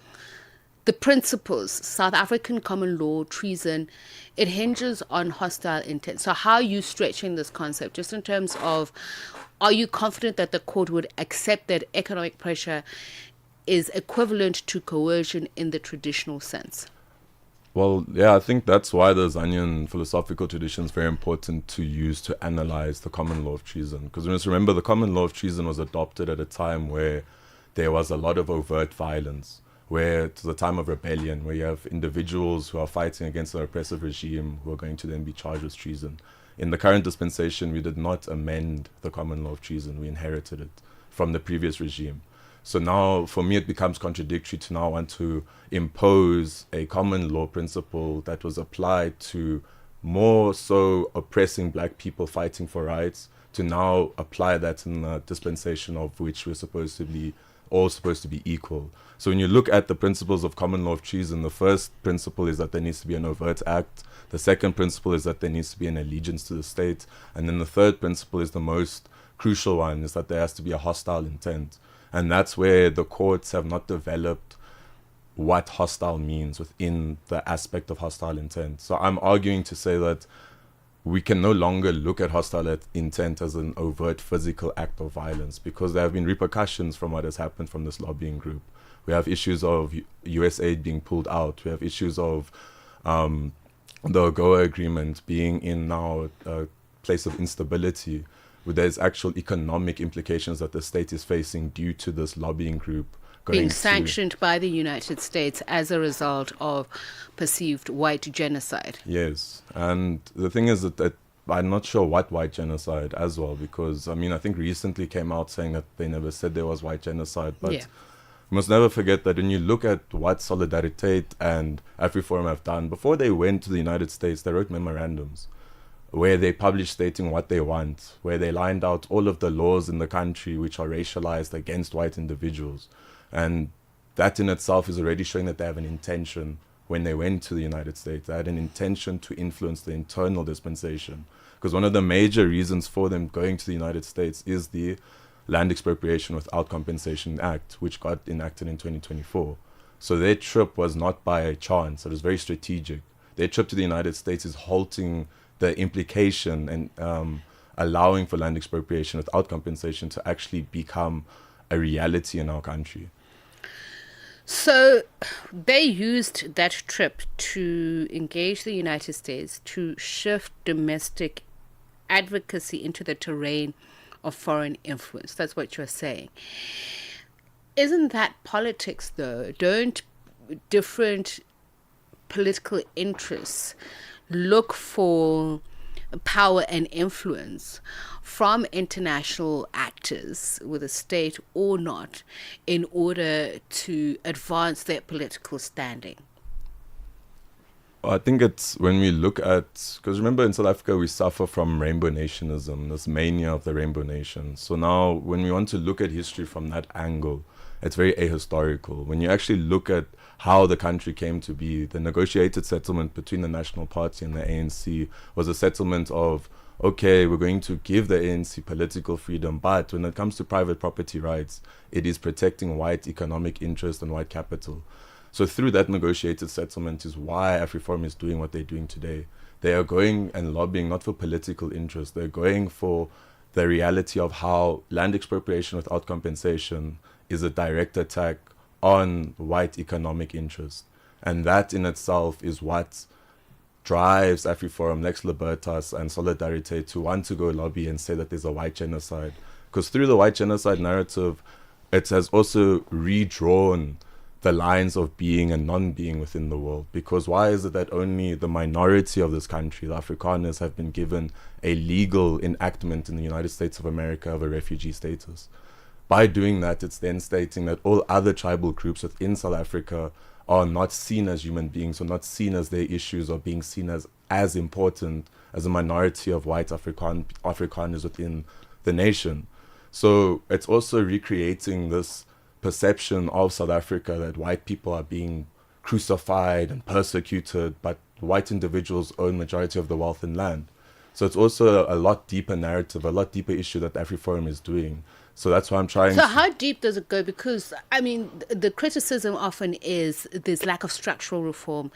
the principles. South African common law, treason, it hinges on hostile intent. So how are you stretching this concept, just in terms of, are you confident that the court would accept that economic pressure is equivalent to coercion in the traditional sense? Well, yeah, I think that's why the Zanyan philosophical tradition is very important to use to analyze the common law of treason. Because we must remember the common law of treason was adopted at a time where there was a lot of overt violence, where it's a time of rebellion, where you have individuals who are fighting against an oppressive regime who are going to then be charged with treason. In the current dispensation, we did not amend the common law of treason. We inherited it from the previous regime. So now, for me, it becomes contradictory to now want to impose a common law principle that was applied to more so oppressing black people fighting for rights, to now apply that in a dispensation of which we're supposed to be all supposed to be equal. So when you look at the principles of common law of treason, the first principle is that there needs to be an overt act. The second principle is that there needs to be an allegiance to the state. And then the third principle is the most crucial one, is that there has to be a hostile intent. And that's where the courts have not developed what hostile means within the aspect of hostile intent. So I'm arguing to say that we can no longer look at hostile intent as an overt physical act of violence, because there have been repercussions from what has happened from this lobbying group. We have issues of US aid being pulled out. We have issues of the AGOA agreement being in now a place of instability, where there's actual economic implications that the state is facing due to this lobbying group being sanctioned by the United States as a result of perceived white genocide. Yes, and the thing is that I'm not sure what white genocide as well, because I mean, I think recently came out saying that they never said there was white genocide, but you must never forget that when you look at what Solidarité and AfriForum have done, before they went to the United States, they wrote memorandums where they published stating what they want, where they lined out all of the laws in the country which are racialized against white individuals. And that in itself is already showing that they have an intention when they went to the United States. They had an intention to influence the internal dispensation. Because one of the major reasons for them going to the United States is the Land Expropriation Without Compensation Act, which got enacted in 2024. So their trip was not by chance. It was very strategic. Their trip to the United States is halting the implication and allowing for land expropriation without compensation to actually become a reality in our country. So they used that trip to engage the United States to shift domestic advocacy into the terrain of foreign influence. That's what you're saying. Isn't that politics, though? Don't different political interests look for power and influence from international actors, with a state or not, in order to advance their political standing? I think it's when we look at, because remember in South Africa we suffer from rainbow nationism, this mania of the rainbow nation. So now when we want to look at history from that angle, it's very ahistorical. When you actually look at how the country came to be, the negotiated settlement between the National Party and the ANC was a settlement of, okay, we're going to give the ANC political freedom, but when it comes to private property rights, it is protecting white economic interest and white capital. So through that negotiated settlement is why AfriForum is doing what they're doing today. They are going and lobbying not for political interest, they're going for the reality of how land expropriation without compensation is a direct attack on white economic interest. And that in itself is what drives AfriForum, Lex Libertas and Solidarité to want to go lobby and say that there's a white genocide. Because through the white genocide narrative, it has also redrawn the lines of being and non-being within the world. Because why is it that only the minority of this country, the Afrikaners, have been given a legal enactment in the United States of America of a refugee status? By doing that, it's then stating that all other tribal groups within South Africa are not seen as human beings, or not seen as their issues, or being seen as important as a minority of white Afrikaners within the nation. So it's also recreating this perception of South Africa that white people are being crucified and persecuted, but white individuals own majority of the wealth and land. So it's also a lot deeper narrative, a lot deeper issue that AfriForum is doing. So that's why I'm trying So how deep does it go? Because, I mean, the criticism often is there's lack of structural reform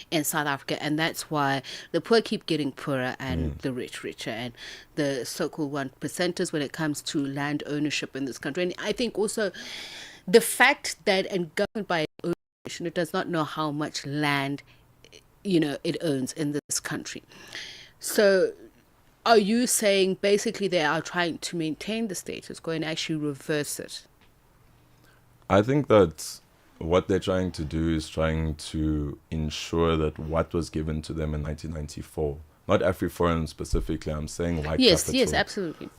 in South Africa, and that's why the poor keep getting poorer and the rich richer, and the so-called 1%ers when it comes to land ownership in this country. And I think also the fact that, and government by own, it does not know how much land, it owns in this country. So are you saying basically they are trying to maintain the status quo and actually reverse it? I think that what they're trying to do is trying to ensure that what was given to them in 1994, not AfriForum specifically, I'm saying white capital. Yes, absolutely.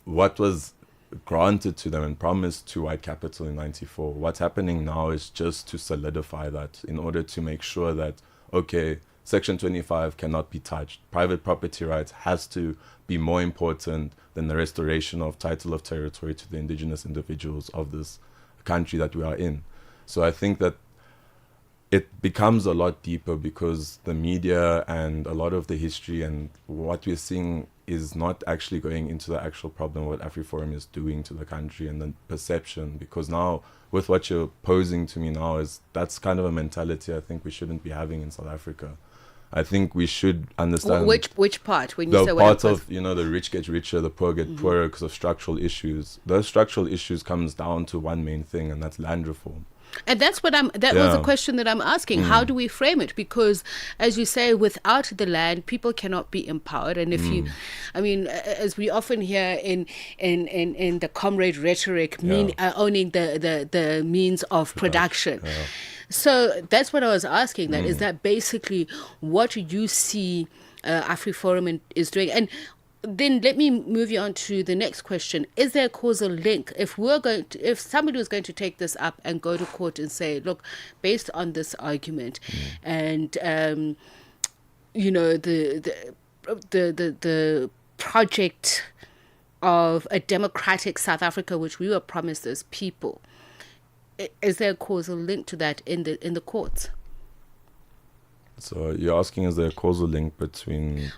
What was granted to them and promised to white capital in 94, what's happening now is just to solidify that in order to make sure that, okay, Section 25 cannot be touched. Private property rights has to be more important than the restoration of title of territory to the indigenous individuals of this country that we are in. So I think that it becomes a lot deeper because the media and a lot of the history and what we're seeing is not actually going into the actual problem, what AfriForum is doing to the country and the perception. Because now, with what you're posing to me now, is that's kind of a mentality I think we shouldn't be having in South Africa. I think we should understand which part when you say the part of the rich get richer, the poor get poorer because of structural issues. Those structural issues comes down to one main thing, and that's land reform. And that's what was a question that I'm asking. How do we frame it? Because, as you say, without the land, people cannot be empowered. And if as we often hear in the comrade rhetoric, owning the means of production. Yeah. So that's what I was asking. That is that basically what you see AfriForum is doing. And then let me move you on to the next question. Is there a causal link? If somebody was going to take this up and go to court and say, look, based on this argument and the project of a democratic South Africa, which we were promised as people, is there a causal link to that in the courts? So you're asking, is there a causal link between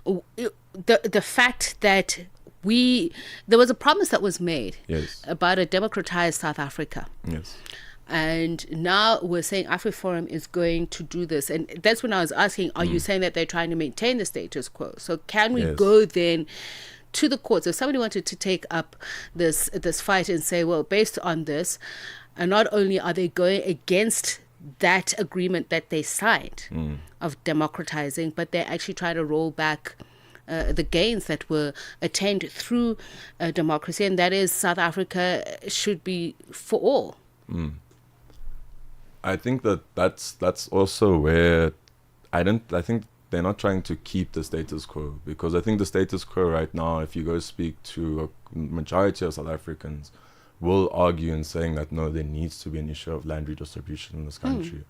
the fact that there was a promise that was made about a democratized South Africa. Yes. And now we're saying AfriForum is going to do this. And that's when I was asking, are you saying that they're trying to maintain the status quo? So can we go then to the courts? If somebody wanted to take up this fight and say, well, based on this, and not only are they going against that agreement that they signed of democratizing, but they're actually trying to roll back the gains that were attained through democracy, and that is South Africa should be for all. I think that's also where I think they're not trying to keep the status quo, because I think the status quo right now, if you go speak to a majority of South Africans, will argue in saying that no, there needs to be an issue of land redistribution in this country.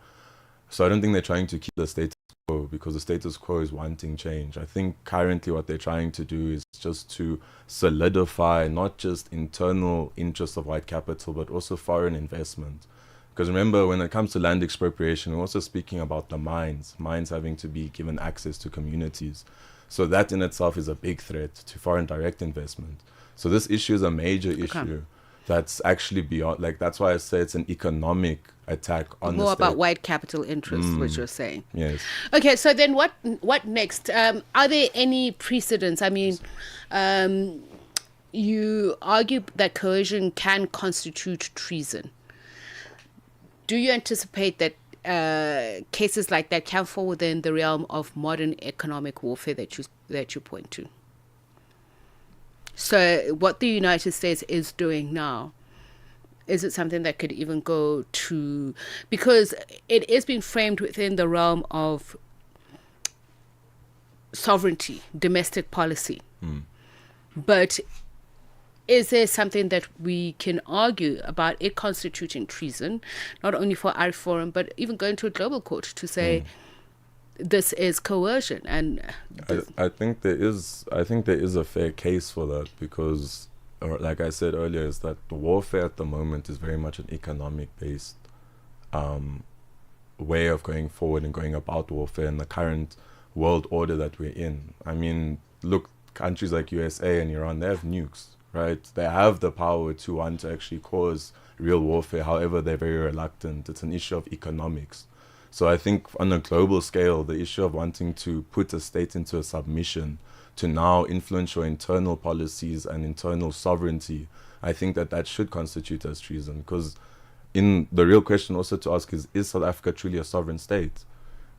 So I don't think they're trying to keep the status quo, because the status quo is wanting change. I think currently what they're trying to do is just to solidify not just internal interests of white capital, but also foreign investment. Because remember, when it comes to land expropriation, we're also speaking about the mines having to be given access to communities. So that in itself is a big threat to foreign direct investment. So this issue is a major issue. That's actually beyond, that's why I say it's an economic attack on more about white capital interests, which you're saying. Yes. Okay, so then what next? Are there any precedents? I mean, you argue that coercion can constitute treason. Do you anticipate that cases like that can fall within the realm of modern economic warfare that you point to? So what the United States is doing now, is it something that could even go to, because it is being framed within the realm of sovereignty, domestic policy. But is there something that we can argue about it constituting treason, not only for AfriForum, but even going to a global court to say, this is coercion? And I think there is a fair case for that, because like I said earlier, is that the warfare at the moment is very much an economic based way of going forward and going about warfare in the current world order that we're in. I mean, look, countries like USA and Iran, they have nukes, right? They have the power to want to actually cause real warfare. However, they're very reluctant. It's an issue of economics. So I think on a global scale, the issue of wanting to put a state into a submission to now influence your internal policies and internal sovereignty, I think that should constitute as treason. Because in the real question also to ask is South Africa truly a sovereign state?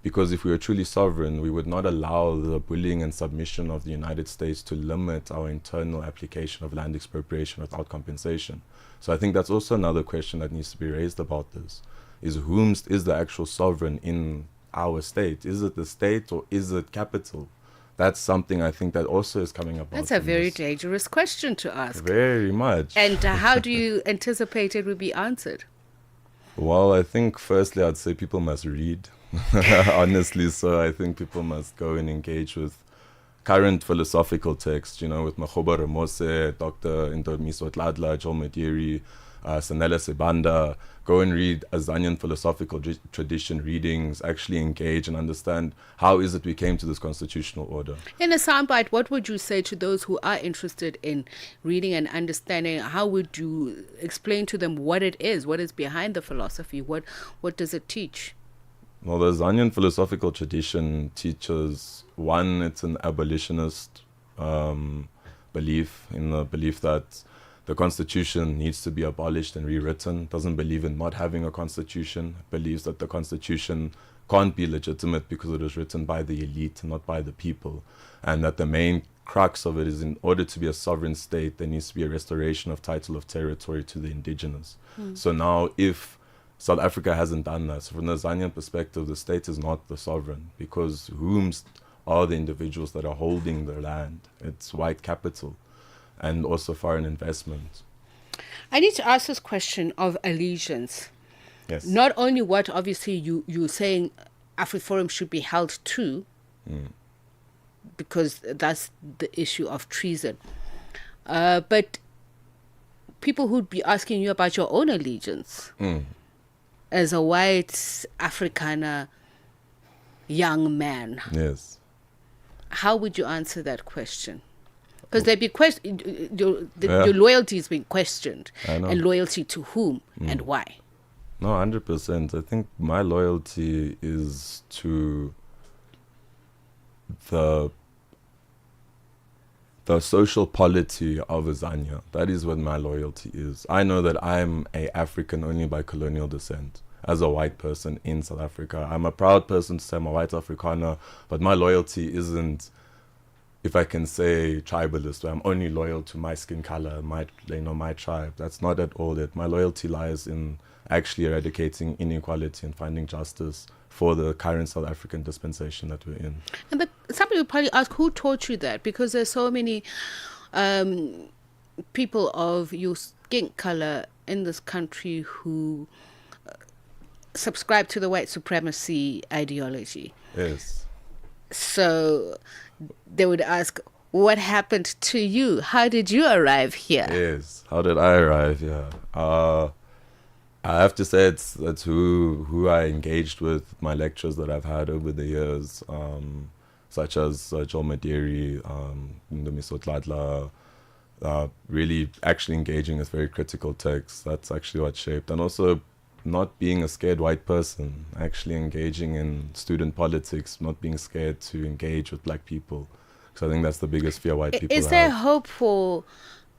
Because if we were truly sovereign, we would not allow the bullying and submission of the United States to limit our internal application of land expropriation without compensation. So I think that's also another question that needs to be raised about this. Is whom is the actual sovereign in our state? Is it the state or is it capital? That's something I think that also is coming about. That's a very dangerous question to ask. Very much. And how do you anticipate it would be answered? Well, I think firstly I'd say people must read, honestly. So I think people must go and engage with current philosophical texts, with Makgoba Remose, Dr. Tsepiso Makwetla, Joel Mediri, Sanela Sebanda. Go and read Azanian philosophical tradition readings, actually engage and understand how is it we came to this constitutional order. In a soundbite, what would you say to those who are interested in reading and understanding? How would you explain to them what it is, what is behind the philosophy, what does it teach? Well, the Zanyan philosophical tradition teaches, one, it's an abolitionist belief, in the belief that the constitution needs to be abolished and rewritten. Doesn't believe in not having a constitution. Believes that the constitution can't be legitimate because it was written by the elite, not by the people. And that the main crux of it is, in order to be a sovereign state, there needs to be a restoration of title of territory to the indigenous. So now, if South Africa hasn't done that, so from the Zanyan perspective, the state is not the sovereign, because whom are the individuals that are holding the land? It's white capital and also foreign investment. I need to ask this question of allegiance. Yes. Not only what obviously you're saying AfriForum should be held to, because that's the issue of treason, but people who'd be asking you about your own allegiance as a white Afrikaner young man. Yes. How would you answer that question? Because there'd be your loyalty is being questioned, and loyalty to whom and why? No, 100%. I think my loyalty is to the social polity of Azania. That is what my loyalty is. I know that I'm a African only by colonial descent. As a white person in South Africa, I'm a proud person to say I'm a white Afrikaner, but my loyalty isn't, if I can say, tribalist, where I'm only loyal to my skin color, my tribe. That's not at all it. My loyalty lies in actually eradicating inequality and finding justice for the current South African dispensation that we're in. And somebody would probably ask, who taught you that? Because there's so many people of your skin color in this country who subscribe to the white supremacy ideology. Yes. So they would ask, what happened to you? How did you arrive here? Yes. How did I arrive here? I have to say that's who I engaged with, my lectures that I've had over the years, such as Joel Maderi, Tsepiso Makwetla, really actually engaging with very critical texts. That's actually what shaped. And also not being a scared white person, actually engaging in student politics, not being scared to engage with black people. So I think that's the biggest fear white people have. Is there hope for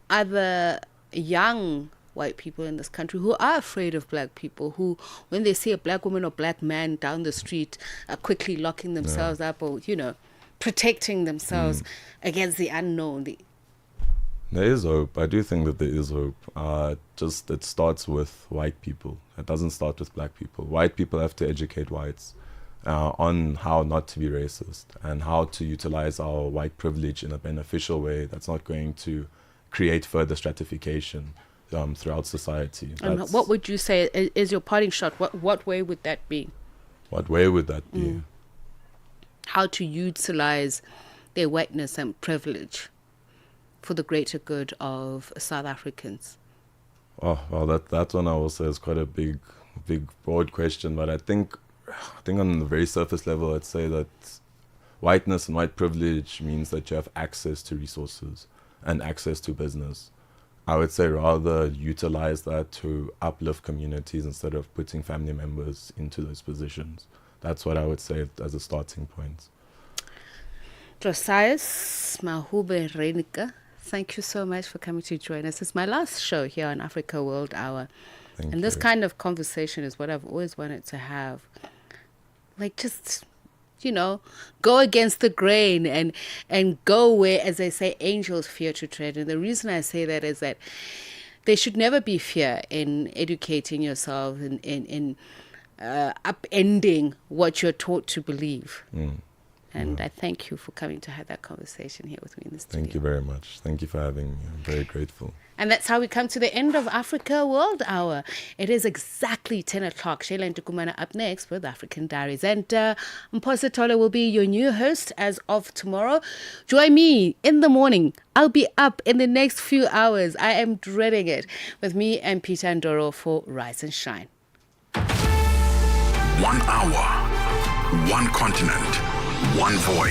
other young white people in this country who are afraid of black people, who, when they see a black woman or black man down the street, are quickly locking themselves up or, protecting themselves against the unknown? There is hope. I do think that there is hope. Just it starts with white people. It doesn't start with black people. White people have to educate whites on how not to be racist and how to utilize our white privilege in a beneficial way that's not going to create further stratification throughout society. And what would you say is your parting shot? What way would that be? What way would that be? How to utilize their whiteness and privilege for the greater good of South Africans? Oh, well, that one I will say is quite a big, broad question. But I think on the very surface level, I'd say that whiteness and white privilege means that you have access to resources and access to business. I would say rather utilize that to uplift communities instead of putting family members into those positions. That's what I would say as a starting point. Josias Mahube Reinicke, thank you so much for coming to join us. It's my last show here on Africa World Hour. Thank and you. This kind of conversation is what I've always wanted to have. Like, just, go against the grain and go where, as they say, angels fear to tread. And the reason I say that is that there should never be fear in educating yourself and in upending what you're taught to believe. And I thank you for coming to have that conversation here with me in the studio. Thank you very much. Thank you for having me. I'm very grateful. And that's how we come to the end of Africa World Hour. It is exactly 10 o'clock. Shayla Ntukumana up next with African Diaries. And Mposa Tole will be your new host as of tomorrow. Join me in the morning. I'll be up in the next few hours. I am dreading it. With me and Peter Ndoro for Rise and Shine. 1 hour, 1 continent, 1 voice.